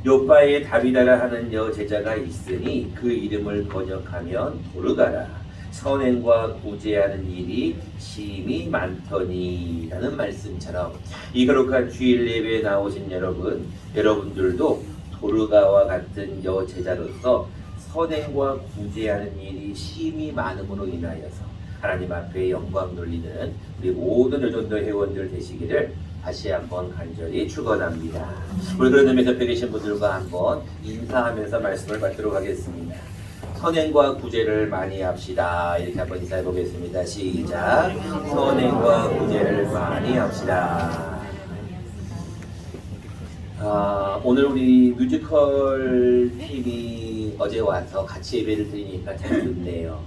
요바에 다비다라 하는 여제자가 있으니 그 이름을 번역하면 도르가라. 선행과 구제하는 일이 심히 많더니 라는 말씀처럼 이 거룩한 주일 예배에 나오신 여러분들도 도르가와 같은 여제자로서 선행과 구제하는 일이 심히 많음으로 인하여서 하나님 앞에 영광 돌리는 우리 모든 여전도 회원들 되시기를 다시 한번 간절히 축원합니다. 우리 그런 의미에서 옆에 계신 분들과 한번 인사하면서 말씀을 받도록 하겠습니다. 선행과 구제를 많이 합시다. 이렇게 한번 인사해 보겠습니다. 시작. 선행과 구제를 많이 합시다. 오늘 우리 뮤지컬 팀이 어제 와서 같이 예배를 드리니까 참 좋네요.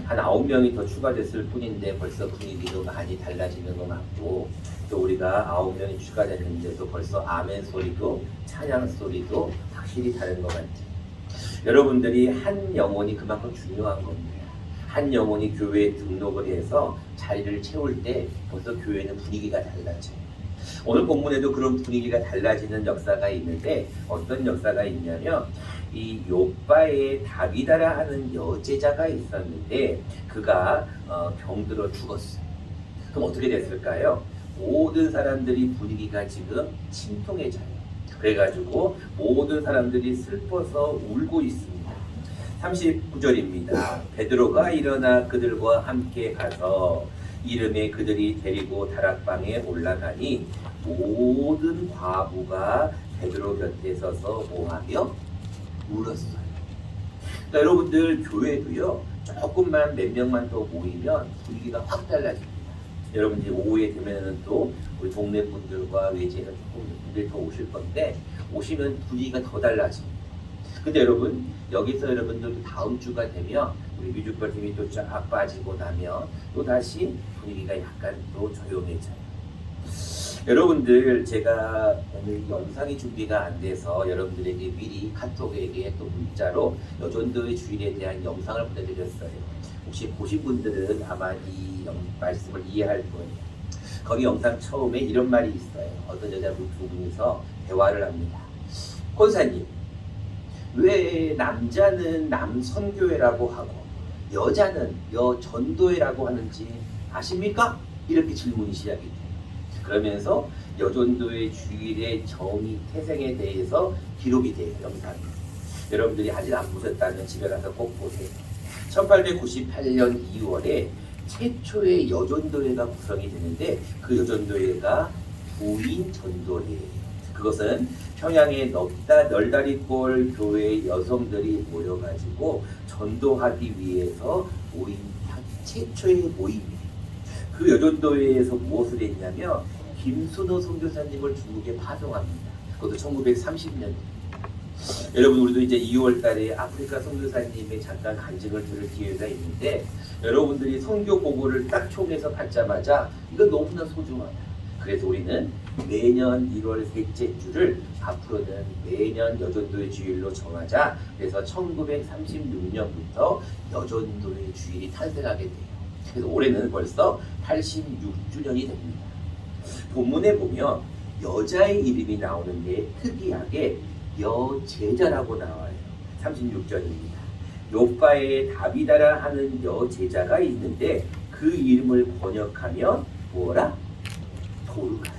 한 9명이 더 추가됐을 뿐인데 벌써 분위기도 많이 달라지는 것 같고, 또 우리가 9명이 추가됐는데도 벌써 아멘 소리도 찬양 소리도 확실히 다른 것 같아요. 여러분들이 한 영혼이 그만큼 중요한 겁니다. 한 영혼이 교회에 등록을 해서 자리를 채울 때 벌써 교회는 분위기가 달라져요. 오늘 본문에도 그런 분위기가 달라지는 역사가 있는데, 어떤 역사가 있냐면 이 요바에 다비다라 하는 여제자가 있었는데 그가 병들어 죽었어요. 그럼 어떻게 됐을까요? 모든 사람들이 분위기가 지금 침통해져요. 그래가지고 모든 사람들이 슬퍼서 울고 있습니다. 39절입니다. 베드로가 일어나 그들과 함께 가서 이름에 그들이 데리고 다락방에 올라가니 모든 과부가 베드로 곁에 서서 뭐하며 울었어요. 그러니까 여러분들 교회도요, 조금만 몇 명만 더 모이면 분위기가 확 달라집니다. 여러분들이 오후에 되면은 또 우리 동네 분들과 외지에서 조금 분들이 더 오실 건데, 오시면 분위기가 더 달라집니다. 근데 여러분, 여기서 여러분들 다음 주가 되면 우리 뮤지컬 팀이 또 쫙 빠지고 나면 또 다시 분위기가 약간 또 조용해져요. 여러분들, 제가 오늘 영상이 준비가 안 돼서 여러분들에게 미리 카톡에게 또 문자로 여전도의 주일에 대한 영상을 보내드렸어요. 혹시 보신 분들은 아마 이 말씀을 이해할 거예요. 거기 영상 처음에 이런 말이 있어요. 어떤 여자분 두 분이서 대화를 합니다. 권사님, 왜 남자는 남선교회라고 하고 여자는 여전도회라고 하는지 아십니까? 이렇게 질문이 시작이 돼요. 그러면서 여전도의 주일의 정의 태생에 대해서 기록이 돼요. 영상이. 여러분들이 아직 안 보셨다면 집에 가서 꼭 보세요. 1898년 2월에 최초의 여전도회가 구성이 되는데 그 여전도회가 부인 전도회예요. 그것은 평양의 널다리골 교회 여성들이 모여가지고 전도하기 위해서 모인 최초의 모임이에요. 그 여전도회에서 무엇을 했냐면 김순호 선교사님을 중국에 파송합니다. 그것도 1930년입니다. 여러분, 우리도 이제 2월 달에 아프리카 선교사님의 잠깐 간증을 들을 기회가 있는데, 여러분들이 선교 보고를 딱 총에서 받자마자 이거 너무나 소중하다. 그래서 우리는 매년 1월 셋째 주를 앞으로는 매년 여전도의 주일로 정하자. 그래서 1936년부터 여전도의 주일이 탄생하게 돼요. 그래서 올해는 벌써 86주년이 됩니다. 본문에 보면 여자의 이름이 나오는데 특이하게 여제자라고 나와요. 36절입니다. 요바에 다비다라 하는 여제자가 있는데 그 이름을 번역하면 뭐라? 도르가라.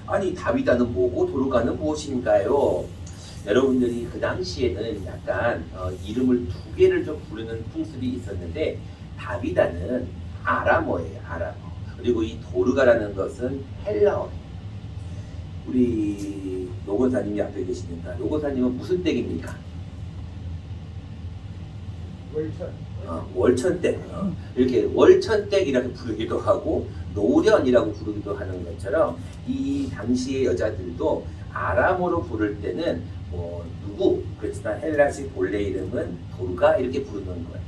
아니, 다비다는 뭐고 도르가는 무엇인가요? 여러분들이 그 당시에는 약간 이름을 두 개를 좀 부르는 풍습이 있었는데, 다비다는 아람어예요. 아람어. 그리고 이 도르가라는 것은 헬라어예요. 우리 노건사님이 앞에 계시니까 노건사님은 무슨 댁입니까? 월천댁. 이렇게 월천댁이라고 부르기도 하고 노련이라고 부르기도 하는 것처럼 이 당시의 여자들도 아람어로 부를 때는 누구, 그렇지만 헬라식 본래 이름은 도르가 이렇게 부르는 거예요.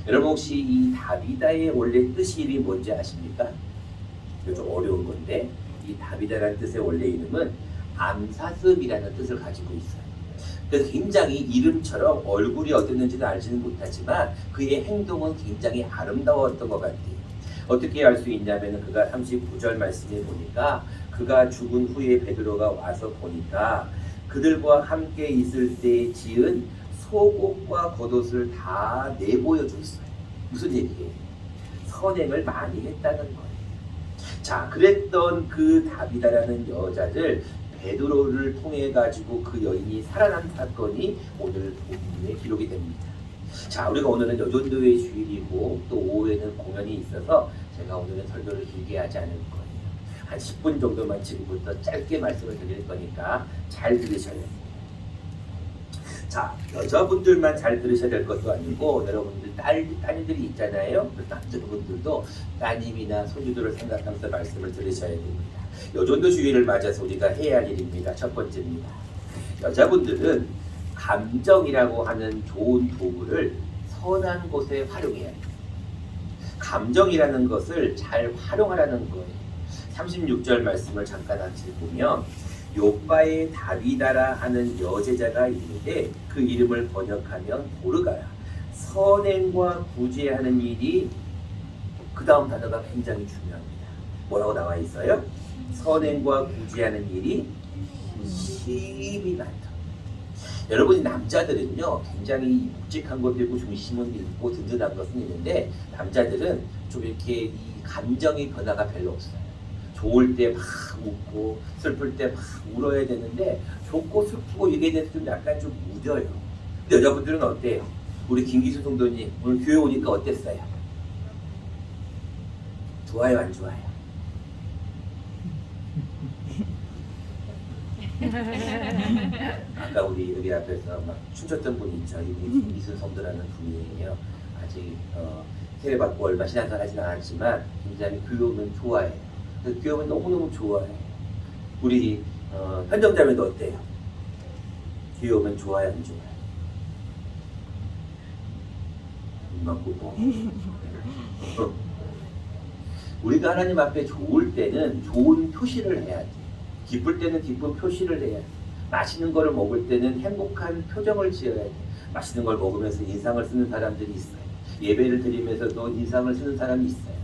여러분, 혹시 이 다비다의 원래 뜻이 뭔지 아십니까? 이거 좀 어려운 건데, 이 다비다라는 뜻의 원래 이름은 암사슴이라는 뜻을 가지고 있어요. 그래서 굉장히 이름처럼 얼굴이 어땠는지는 알지는 못하지만 그의 행동은 굉장히 아름다웠던 것 같아요. 어떻게 알 수 있냐면 그가 39절 말씀에 보니까 그가 죽은 후에 베드로가 와서 보니까 그들과 함께 있을 때 지은 속옷과 겉옷을 다 내보여 줬어요. 무슨 얘기예요? 선행을 많이 했다는 거예요. 자, 그랬던 그 다비다라는 여자를 베드로를 통해 가지고 그 여인이 살아난 사건이 오늘 본문에 기록이 됩니다. 자, 우리가 오늘은 여전도의 주일이고 또 오후에는 공연이 있어서 제가 오늘은 설교를 길게 하지 않을 거예요. 한 10분 정도만 지금부터 짧게 말씀을 드릴 거니까 잘 들으셔야 돼요. 자, 여자분들만 잘 들으셔야 될 것도 아니고 여러분들 따님들이 있잖아요. 그 남자분들도 따님이나 손주들을 생각하면서 말씀을 들으셔야 됩니다. 여전도 주일을 맞아서 우리가 해야 할 일입니다. 첫 번째입니다. 여자분들은 감정이라고 하는 좋은 도구를 선한 곳에 활용해야 해요. 감정이라는 것을 잘 활용하라는 거예요. 36절 말씀을 잠깐 같이 보면 요바의 다비다라 하는 여제자가 있는데 그 이름을 번역하면 도르가야. 선행과 구제하는 일이 그 다음 단어가 굉장히 중요합니다. 뭐라고 나와 있어요? 선행과 구제하는 일이 힘이 많다. 여러분이 남자들은요 굉장히 묵직한 것도 있고 중심은 있고 든든한 것은 있는데 남자들은 좀 이렇게 이 감정의 변화가 별로 없어요. 좋을 때 막 웃고 슬플 때 막 울어야 되는데 좋고 슬프고 이게 대해서 좀 약간 좀 무뎌요. 근데 여자분들은 어때요? 우리 김기수 성도님 오늘 교회 오니까 어땠어요? 좋아요 안 좋아요? 아까 우리 여기 앞에서 막 춤췄던 분이 있죠. 이분이 김기수 성도라는 분이에요. 아직 세례받고 얼마 신앙생활 하진 않았지만 굉장히 교회 오면 좋아해요. 교회 오면 너무너무 좋아해요. 우리 현정자매도 어때요? 교회 오면 좋아요 안 좋아요? 눈만 보고 우리가 하나님 앞에 좋을 때는 좋은 표시를 해야 돼. 기쁠 때는 기쁜 표시를 해야 돼. 맛있는 거를 먹을 때는 행복한 표정을 지어야 돼. 맛있는 걸 먹으면서 인상을 쓰는 사람들이 있어요. 예배를 드리면서도 인상을 쓰는 사람이 있어요.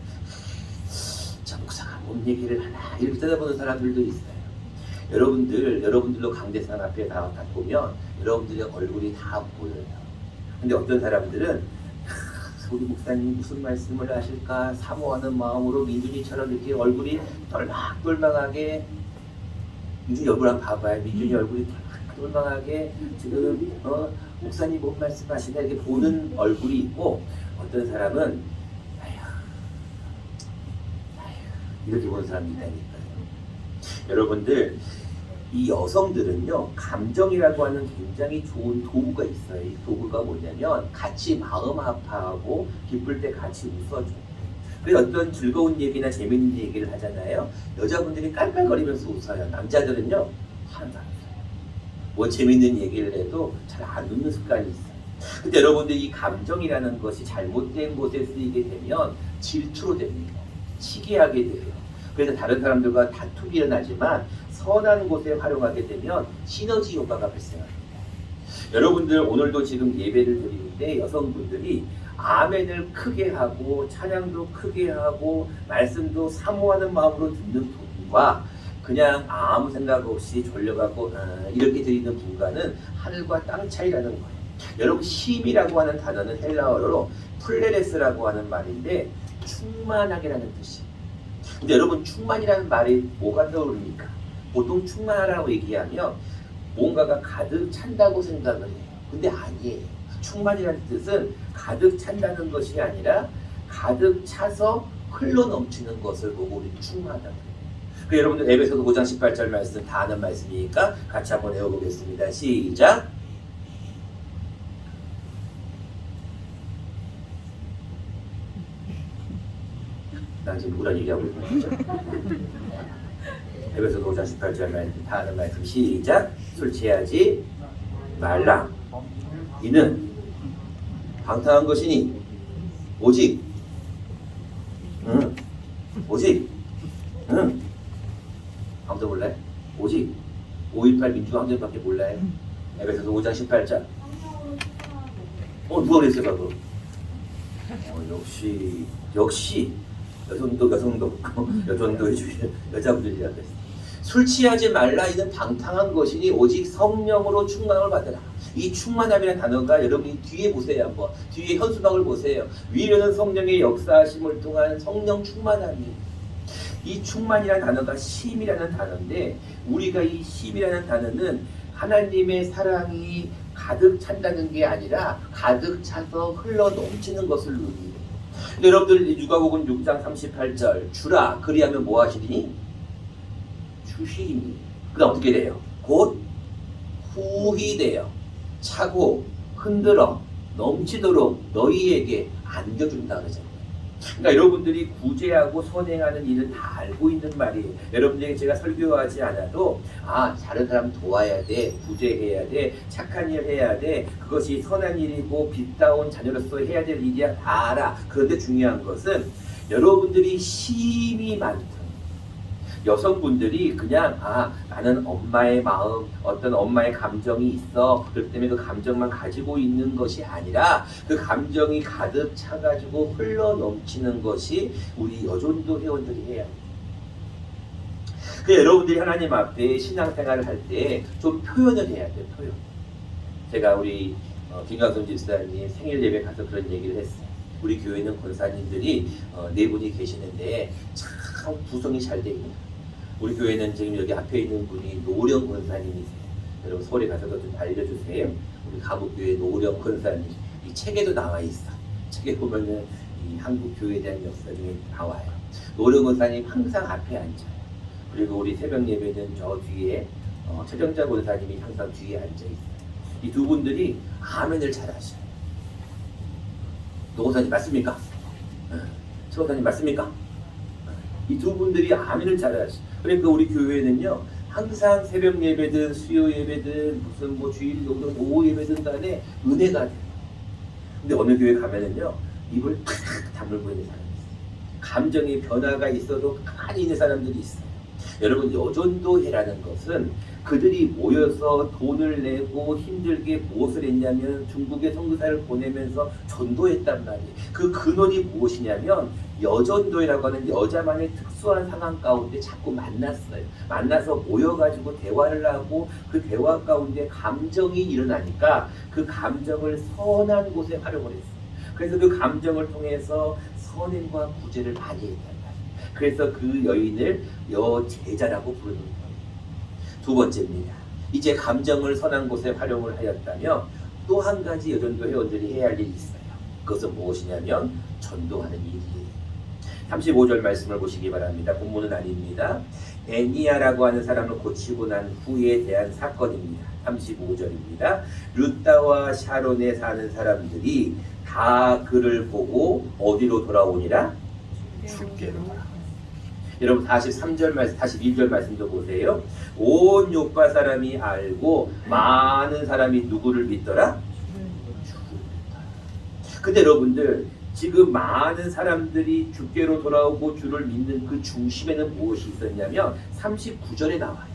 저 목사가 뭔 얘기를 하나 이렇게 쳐다보는 사람들도 있어요. 여러분들도 강대상 앞에 다 보면 여러분들의 얼굴이 다 보여요. 근데 어떤 사람들은 우리 목사님 무슨 말씀을 하실까 사모하는 마음으로 민준이처럼 이렇게 얼굴이 똘망똘망하게 민준이 얼굴 한번 봐봐요. 민준이 얼굴이 똘망똘망하게 지금 목사님 뭔 말씀하시나 이렇게 보는 얼굴이 있고 어떤 사람은 이렇게 보는 사람이 있다니까요. 여러분들 이 여성들은요 감정이라고 하는 굉장히 좋은 도구가 있어요. 이 도구가 뭐냐면 같이 마음 아파하고 기쁠 때 같이 웃어줘. 그래서 어떤 즐거운 얘기나 재밌는 얘기를 하잖아요. 여자분들이 깔깔거리면서 웃어요. 남자들은요 하나도 안 웃어요. 뭐 재밌는 얘기를 해도 잘 안 웃는 습관이 있어요. 근데 여러분들 이 감정이라는 것이 잘못된 곳에 쓰이게 되면 질투로 됩니다. 치기하게 돼요. 그래서 다른 사람들과 다툼이 일어나지만 선한 곳에 활용하게 되면 시너지 효과가 발생합니다. 여러분들 오늘도 지금 예배를 드리는데 여성분들이 아멘을 크게 하고 찬양도 크게 하고 말씀도 사모하는 마음으로 듣는 분과 그냥 아무 생각 없이 졸려갖고 이렇게 드리는 분과는 하늘과 땅 차이라는 거예요. 여러분 힘이라고 하는 단어는 헬라어로 플레레스라고 하는 말인데 충만하게라는 뜻이에요. 근데 여러분 충만이라는 말이 뭐가 떠오릅니까? 보통 충만하라고 얘기하면 뭔가가 가득 찬다고 생각을 해요. 근데 아니에요. 충만이라는 뜻은 가득 찬다는 것이 아니라 가득 차서 흘러 넘치는 것을 보고 우리 충만하다고 해요. 그 여러분들 에베소서 5장 18절 말씀 다 아는 말씀이니까 같이 한번 외워보겠습니다. 시작! 난 지금 누구랑 얘기하고 있는 거죠? 에베소서 5장 18절 말씀 다 아는 말씀 시작! 술 취하지 말라. 이는 방탕한 것이니 오직 아무도 몰라요? 오직 5.18 민주항쟁밖에 몰라요? 에베소서 5장 18절 누가 그랬어요 방금? 역시 여성도 여전도의 주인 여자분들이라고 했어요. 술 취하지 말라 이는 방탕한 것이니 오직 성령으로 충만을 받으라. 이 충만함이라는 단어가 여러분이 뒤에 보세요. 한번 뒤에 현수막을 보세요. 위로는 성령의 역사하심을 통한 성령 충만함이. 이 충만이라는 단어가 심이라는 단어인데 우리가 이 심이라는 단어는 하나님의 사랑이 가득 찬다는 게 아니라 가득 차서 흘러 넘치는 것을 의미해요. 여러분들 누가복음 6장 38절 주라 그리하면 뭐 하시리니? 주시리니. 그다음 어떻게 돼요? 곧 후히 돼요. 차고 흔들어 넘치도록 너희에게 안겨준다 그러잖아요. 그러니까 여러분들이 구제하고 선행하는 일은 다 알고 있는 말이에요. 여러분들에게 제가 설교하지 않아도 다른 사람 도와야 돼, 구제해야 돼, 착한 일 해야 돼, 그것이 선한 일이고 빛다운 자녀로서 해야 될 일이야 다 알아. 그런데 중요한 것은 여러분들이 힘이 많다. 여성분들이 그냥 나는 엄마의 마음, 어떤 엄마의 감정이 있어. 그렇기 때문에 그 감정만 가지고 있는 것이 아니라 그 감정이 가득 차가지고 흘러 넘치는 것이 우리 여전도 회원들이 해야 해요. 여러분들이 하나님 앞에 신앙생활을 할 때 좀 표현을 해야 돼요. 표현. 제가 우리 김광선 집사님 생일 예배 가서 그런 얘기를 했어요. 우리 교회는 권사님들이 4분이 계시는데 참 구성이 잘 돼 있는. 우리 교회는 지금 여기 앞에 있는 분이 노령 권사님이세요. 여러분 서울에 가서도 좀 알려주세요. 우리 가북교회 노령 권사님. 이 책에도 나와 있어. 책에 보면은 이 한국 교회에 대한 역사 중에 나와요. 노령 권사님 항상 앞에 앉아요. 그리고 우리 새벽 예배는 저 뒤에 최정자 권사님이 항상 뒤에 앉아 있어요. 이 두 분들이 아멘을 잘 하셔요. 노 권사님 맞습니까? 최 권사님 맞습니까? 이 두 분들이 아멘을 잘 하셔요. 그러니까 우리 교회는요 항상 새벽 예배든 수요 예배든 무슨 주일 노동 오후 예배든 간에 은혜가 돼요. 근데 어느 교회 가면은요 입을 탁 다물고 있는 사람이 있어요. 감정의 변화가 있어도 가만히 있는 사람들이 있어요. 여러분 여전도회라는 것은 그들이 모여서 돈을 내고 힘들게 무엇을 했냐면 중국에 선교사를 보내면서 전도했단 말이에요. 그 근원이 무엇이냐면 여전도회라고 하는 여자만의 특수한 상황 가운데 자꾸 만났어요. 만나서 모여가지고 대화를 하고 그 대화 가운데 감정이 일어나니까 그 감정을 선한 곳에 활용을 했어요. 그래서 그 감정을 통해서 선행과 구제를 많이 했단 말이에요. 그래서 그 여인을 여제자라고 부르는 거예요. 두 번째입니다. 이제 감정을 선한 곳에 활용을 하였다면 또 한 가지 여전도 회원들이 해야 할 일이 있어요. 그것은 무엇이냐면 전도하는 일이에요. 35절 말씀을 보시기 바랍니다. 본문은 아닙니다. 애니아라고 하는 사람을 고치고 난 후에 대한 사건입니다. 35절입니다. 룻다와 샤론에 사는 사람들이 다 그를 보고 어디로 돌아오니라? 죽게로 돌아오니라. 여러분 43절 말씀, 41절 말씀도 보세요. 온 요파 사람이 알고 많은 사람이 누구를 믿더라? 주를 믿더라. 근데 여러분들 지금 많은 사람들이 주께로 돌아오고 주를 믿는 그 중심에는 무엇이 있었냐면 39절에 나와요.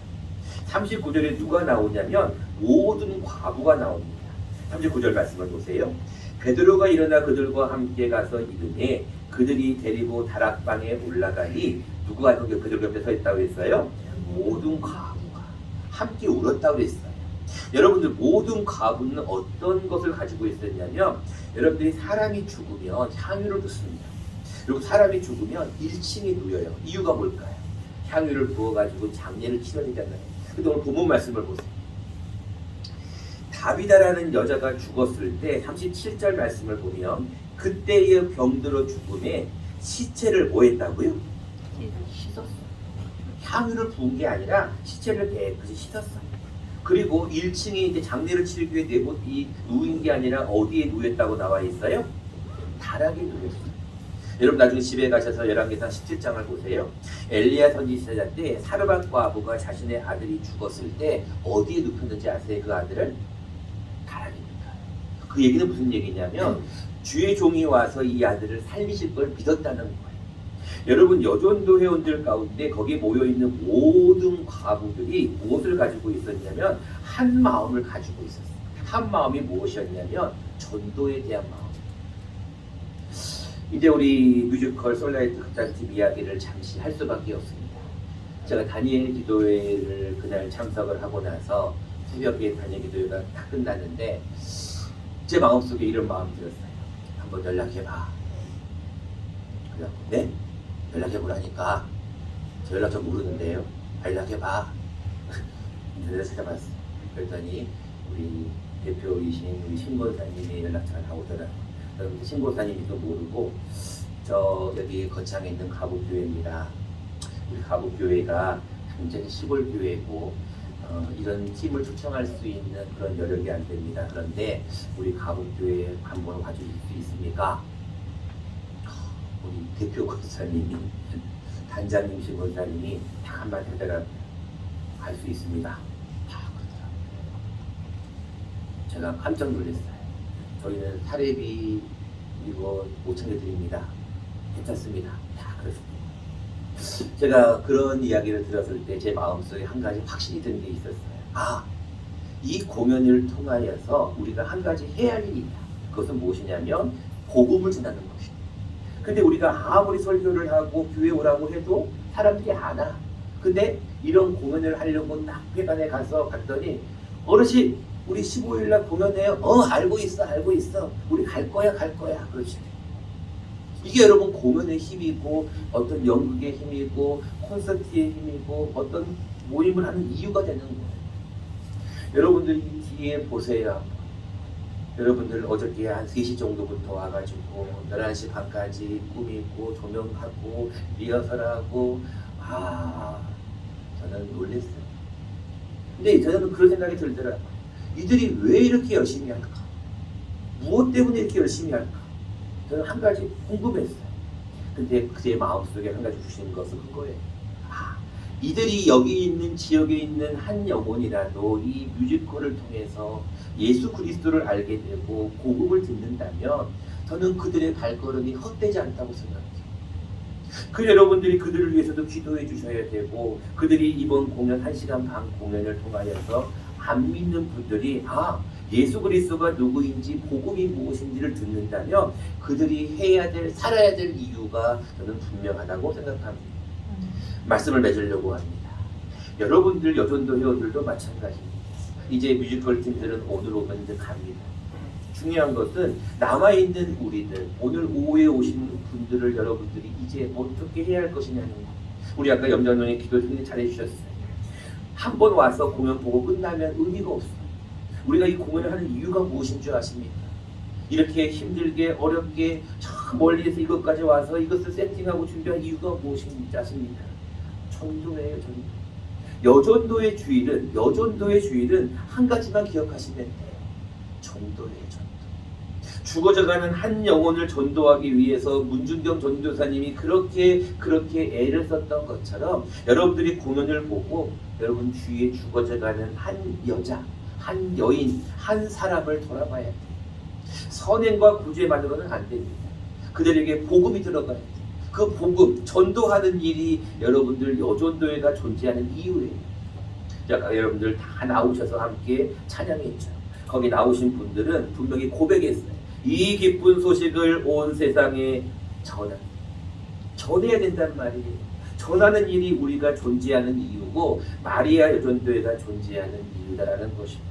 39절에 누가 나오냐면 모든 과부가 나옵니다. 39절 말씀을 보세요. 베드로가 일어나 그들과 함께 가서 이르매 그들이 데리고 다락방에 올라가니 누가 그들 옆에 서 있다고 했어요? 모든 과부가 함께 울었다고 했어요. 여러분들 모든 과부는 어떤 것을 가지고 있었냐면 여러분들이 사람이 죽으면 향유를 붓습니다. 그리고 사람이 죽으면 1층에 누여요. 이유가 뭘까요? 향유를 부어가지고 장례를 치러야 되잖아요. 근데 오늘 본문 말씀을 보세요. 다비다라는 여자가 죽었을 때 37절 말씀을 보면 그때의 병들어 죽음에 시체를 뭐 했다고요? 씻었어요. 향유를 부은 게 아니라 시체를 깨끗이 씻었어요. 그리고 1층에 이제 장례를 치르기 위해 누인 게 아니라 어디에 누였다고 나와 있어요? 다락에 누였어요. 여러분 나중에 집에 가셔서 열왕기상 17장을 보세요. 엘리야 선지자 때 사르밧 과부가 자신의 아들이 죽었을 때 어디에 눕혔는지 아세요? 그 아들을? 다락입니다. 그 얘기는 무슨 얘기냐면 주의 종이 와서 이 아들을 살리실 걸 믿었다는 거예요. 여러분 여전도 회원들 가운데 거기에 모여있는 모든 과부들이 무엇을 가지고 있었냐면 한 마음을 가지고 있었어요. 한 마음이 무엇이었냐면 전도에 대한 마음. 이제 우리 뮤지컬 솔라이트 극장팀 이야기를 잠시 할 수밖에 없습니다. 제가 단일 기도회를 그날 참석을 하고 나서 새벽에 단일 기도회가 다 끝났는데 제 마음속에 이런 마음이 들었어요. 한번 연락해봐. 그래서 네? 연락해보라니까. 저 연락처 모르는데요. 연락해봐. 인터넷에 찾아봤어요. 그랬더니 우리 대표이신 우리 신고사님의 연락처가 나오더라고요. 그럼 신고사님도 모르고 저 여기 거창에 있는 가북교회입니다. 우리 가북교회가 굉장히 시골 교회고 이런 팀을 초청할 수 있는 그런 여력이 안 됩니다. 그런데 우리 가북교회 한번 와주실 수 있습니까? 우리 대표 권사님이 단장님이신 권사님이 딱 한마디 하더라고요. 갈 수 있습니다. 다 그러더라고요. 제가 깜짝 놀랐어요. 저희는 사례비 이거 못 챙겨드립니다. 괜찮습니다. 다 그러십니다. 제가 그런 이야기를 들었을 때 제 마음속에 한 가지 확신이 든 게 있었어요. 이 공연을 통하여서 우리가 한 가지 해야 할 일이 있다. 그것은 무엇이냐면 복음을 전하는 것이다. 근데 우리가 아무리 설교를 하고 교회 오라고 해도 사람들이 안 와. 근데 이런 공연을 하려고 딱 회관에 가서 갔더니 어르신 우리 15일날 공연해요. 알고 있어. 우리 갈 거야. 그러지. 이게 여러분 공연의 힘이고 어떤 연극의 힘이고 콘서트의 힘이고 어떤 모임을 하는 이유가 되는 거예요. 여러분들 이 뒤에 보세요. 여러분들 어저께 한 3시 정도부터 와가지고 11시 반까지 꾸미고 조명하고 리허설하고 저는 놀랐어요. 근데 저는 그런 생각이 들더라고요. 이들이 왜 이렇게 열심히 할까? 무엇 때문에 이렇게 열심히 할까? 저는 한 가지 궁금했어요. 근데 그의 마음속에 한 가지 주시는 것은 그거예요. 이들이 여기 있는 지역에 있는 한 영혼이라도 이 뮤지컬을 통해서 예수 그리스도를 알게 되고 복음을 듣는다면 저는 그들의 발걸음이 헛되지 않다고 생각해요. 그 여러분들이 그들을 위해서도 기도해 주셔야 되고 그들이 이번 공연 1시간 반 공연을 통하여서 안 믿는 분들이 예수 그리스도가 누구인지 복음이 무엇인지를 듣는다면 그들이 해야 될 살아야 될 이유가 저는 분명하다고 생각합니다. 말씀을 맺으려고 합니다. 여러분들 여전도 회원들도 마찬가지입니다. 이제 뮤지컬 팀들은 오늘 오면 이제 갑니다. 중요한 것은 남아있는 우리들 오늘 오후에 오신 분들을 여러분들이 이제 어떻게 해야 할 것이냐는 거. 우리 아까 염전원의 기도 굉장히 잘해주셨어요. 한 번 와서 공연 보고 끝나면 의미가 없어요. 우리가 이 공연을 하는 이유가 무엇인 줄 아십니까? 이렇게 힘들게 어렵게 저 멀리에서 이것까지 와서 이것을 세팅하고 준비한 이유가 무엇인지 아십니까? 전도예요. 전도. 여전도의 주일은 한 가지만 기억하시면 돼요. 전도예요. 전도. 죽어져가는 한 영혼을 전도하기 위해서 문준경 전도사님이 그렇게 애를 썼던 것처럼 여러분들이 공연을 보고 여러분 주위에 죽어져가는 한 여자, 한 여인, 한 사람을 돌아봐야 돼요. 선행과 구제만으로는 안 됩니다. 그들에게 복음이 들어가야 돼요. 그 복음, 전도하는 일이 여러분들 여전도회가 존재하는 이유예요. 아까 여러분들 다 나오셔서 함께 찬양했죠. 거기 나오신 분들은 분명히 고백했어요. 이 기쁜 소식을 온 세상에 전해야 된단 말이에요. 전하는 일이 우리가 존재하는 이유고 마리아 여전도회가 존재하는 이유다라는 것입니다.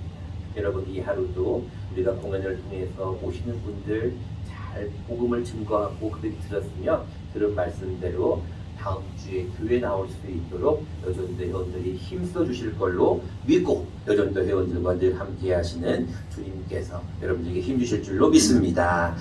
여러분 이 하루도 우리가 공연을 통해서 오시는 분들 잘 복음을 증거하고 그들이 들었으면 들은 말씀대로 다음 주에 교회 나올 수 있도록 여전도 회원들이 힘써 주실 걸로 믿고 여전도 회원들과 늘 함께 하시는 주님께서 여러분들에게 힘 주실 줄로 믿습니다.